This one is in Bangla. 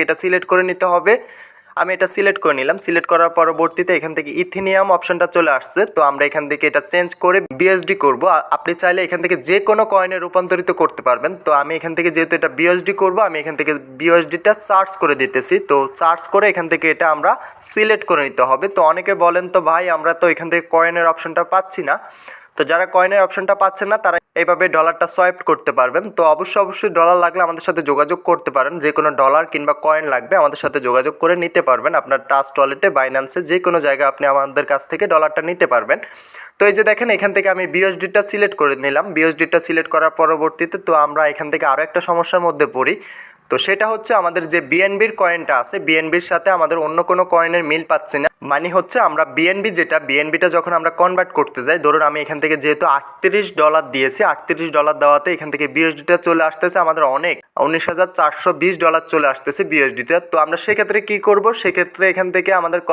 এটা সিলেক্ট করে নিতে হবে। আমি এটা সিলেক্ট করে নিলাম। সিলেক্ট করার পরবর্তীতে এখান থেকে ইথিনিয়াম অপশনটা চলে আসছে। তো আমরা এখান থেকে এটা চেঞ্জ করে বিএসডি করব। আপনি চাইলে এখান থেকে যে কোনো কয়েনে রূপান্তরিত করতে পারবেন। তো আমি এখান থেকে যেহেতু এটা বিএসডি করব, আমি এখান থেকে বিএসডিটা সার্চ করে দিতেছি। তো সার্চ করে এখান থেকে এটা আমরা সিলেক্ট করে নিতে হবে। তো অনেকে বলেন তো ভাই আমরা তো এখান থেকে কয়েনের অপশনটা পাচ্ছি না। তো যারা কয়েনের অপশনটা পাচ্ছেন না তারা এইভাবে ডলারটা সোয়াইপ করতে পারবেন। তো অবশ্যই ডলার লাগলে আমাদের সাথে যোগাযোগ করতে পারেন। যে কোনো ডলার কিংবা কয়েন লাগবে আমাদের সাথে যোগাযোগ করে নিতে পারবেন। আপনার ট্রাস্ট ওয়ালেটে, বাইন্যান্সে যে কোনো জায়গায় আপনি আমাদের কাছ থেকে ডলারটা নিতে পারবেন। তো এই যে দেখেন এখান থেকে আমি বিএসডিটা সিলেক্ট করে নিলাম। বিএসডিটা সিলেক্ট করার পরবর্তীতে তো আমরা এখান থেকে আরও একটা সমস্যার মধ্যে পড়ি। তো সেটা হচ্ছে আমাদের যে বিএনবির কয়েনটা আছে, বিএনবির সাথে আমাদের অন্য কোনো কয়েনের মিল পাচ্ছি না। মানে হচ্ছে আমরা বিএনবিটা যখন আমরা কনভার্ট করতে যাই, ধরুন আমি এখান থেকে যেহেতু $38 দিয়েছি, $38 দেওয়াতে এখান থেকে বিএসডিটা চলে আসতেছে আমাদের অনেক $19,420 চলে আসতেছে বিএসডিটা। তো আমরা সেক্ষেত্রে কী করব, সেক্ষেত্রে এখান থেকে আমাদের